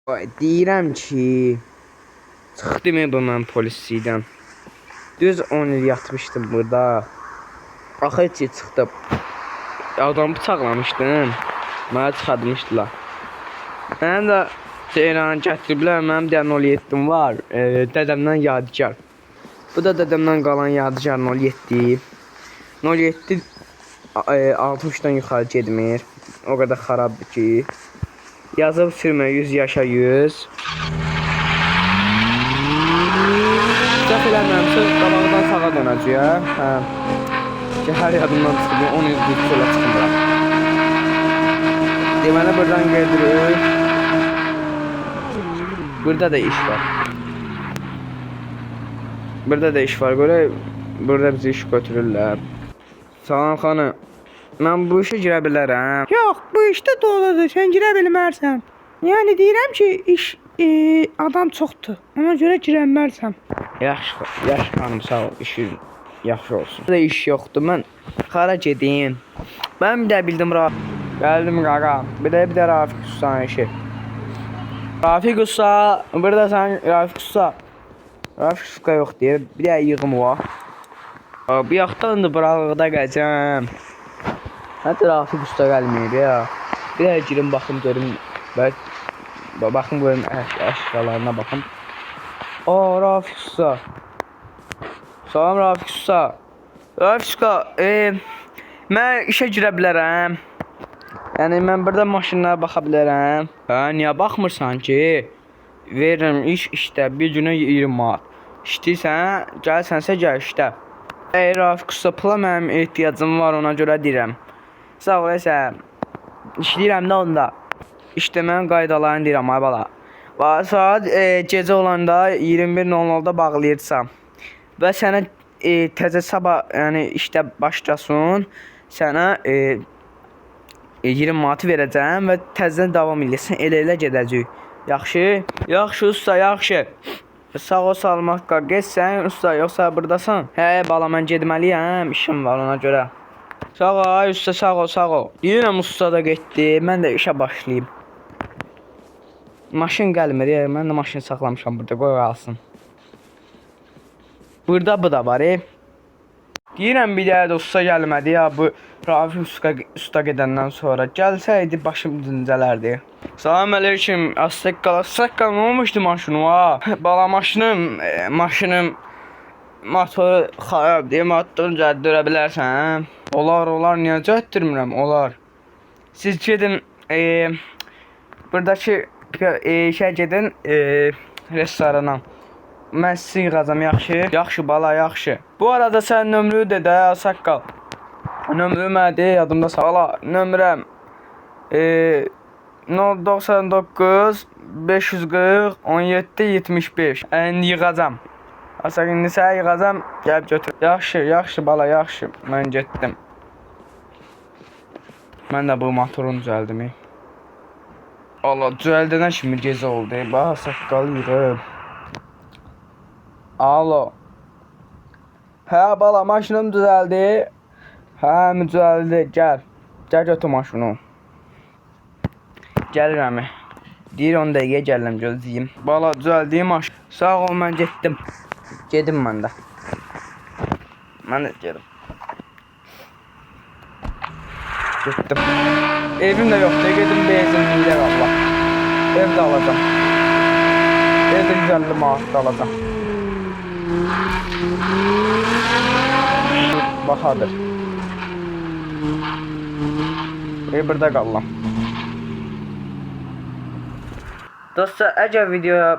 Deyirəm ki, çıxdım bu mən polislikdən. Düz 10 il yatmışdım burada. Axır ki çıxdım. Adamı bıçaqlamışdım. Mənə çıxartmışdılar. Mənim də Ceyranı gətiriblər. Mənim də 07'm var. Dədəmdən yadigar. Bu da dədəmdən qalan yadigar 07. 07 60'dan yuxarı getmir. O qədər xarabdır ki. Yazıb sürmə 100 yaşa 100. Səhv eləmirəmsə qabaqdan sağa dönəcəyəm. Hə. Ki hər yadımdan çıxdı 10 il sola çıxmıram. Deməli buradan gedirik. Burada da iş var. Burada da iş var. Görə burada bizi iş götürürlər. Salam xanım. Mən bu işə girə bilərəm. Yox, bu işdə doludur, sən girə bilmərsən. Yəni deyirəm ki, iş adam çoxdur. Ona görə girə bilmərsən. Yaxşı xanım, sağ ol. İşin yaxşı olsun. Burada iş yoxdur. Mən xara gedim. Mən bir də bildim Gəldim qaqa. Bir də Rafiq Usta'nın işi. Rafiq Usta, burada sən Rafiq Usta. Rafiq Usta yox deyir. Bir də yığım var. Bir yaxdan da buralıqda gələcəm. Hətta Rafiq Usta gəlməyib ya. Bir də girim baxım görüm. Baxım görüm əşyalarına baxım. Rafiq Usta. Salam Rafiq Usta. Rafiq Usta, mən işə girə bilərəm. Yəni mən burada maşınlara baxa bilərəm. Hə, niyə baxmırsan ki? Verirəm iş işdə bir günə 20 manat. İşləyirsən, gəlsənsə gəl işdə. Rafiq Usta, pula mənim ehtiyacım var, ona görə deyirəm. Sağ ol, işləyirəm də onda. İşləmənin qaydalarını deyirəm, ay bala. Saat gecə olanda 21:00-da bağlayırsam və sənə təzə sabah, yəni işdə başlasın, sənə 20 manat verəcəm və təzədən davam edirsən, elə gedəcək. Yaxşı? Yaxşı usta, yaxşı. Sağ ol, salmaq qal. Getsən usta, yoxsa buradasan? Hə, bala, mən getməliyəm, işim var ona görə. Sağ ol, ay usta, sağ ol, sağ ol. Deyirəm usta da getdi, mən də işə başlayayım. Maşın gəlmir, mən də maşını saxlamışam burada, qoy qalsın. Burada bu da var, Deyirəm bir də usta gəlmədi ya, bu Rafiq usta gedəndən sonra. Gəlsəydi başım dincələrdi. Salam əleykum, Saqqal, nə olmuşdu maşınıma? Bala, maşınım motoru xarabdır, motorunu cəddürə bilərsən? Olar, niyə cəddürmürəm, olar. Siz gedin, buradakı işə gedin, restorana. Mən sizi yığacam, yaxşı? Yaxşı bala, yaxşı. Bu arada sən nömrü de də, Saqqal. Nömrü mədir, yadımda sağ. Bala, nömrəm 099 540 17 75. İndi yığacam. İndi sənə yığacam, gəlib götür. Yaxşı bala, yaxşı. Mən getdim. Mən də bu motorunu düzəldim. Allah, düzəldənə kimi gecə oldu. Bax, Saqqal yığıb. Alo. Hə bala, maşınım düzəldi. Hə, düzəldi. Gəl götür maşını. Gəlirəm. Deyir 10 dəqiqəyə gəlirəm, gözləyim. Bala, düzəldi maşın. Sağ ol, mən getdim. Gedim mən də. Mən də gedim. Getdim. Evim də yoxdur, gedim benzinliyə Allah. Ev də alacam. Evdə 150 manat da alacam. Baxadır. Burada qalıram. Dostlar, əgər videoya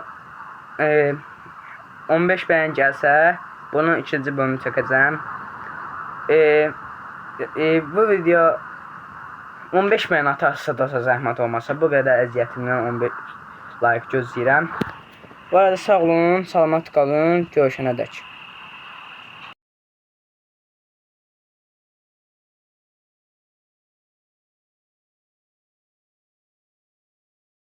15 bəyən gəlsə, bunun ikinci bölümünü çəkəcəm. Bu video 15 bəyən atarsa da zəhmət olmasa, bu qədər əziyyətimdən 15 like gözləyirəm. Bu arada sağ olun, salamat qalın, görüşənədək.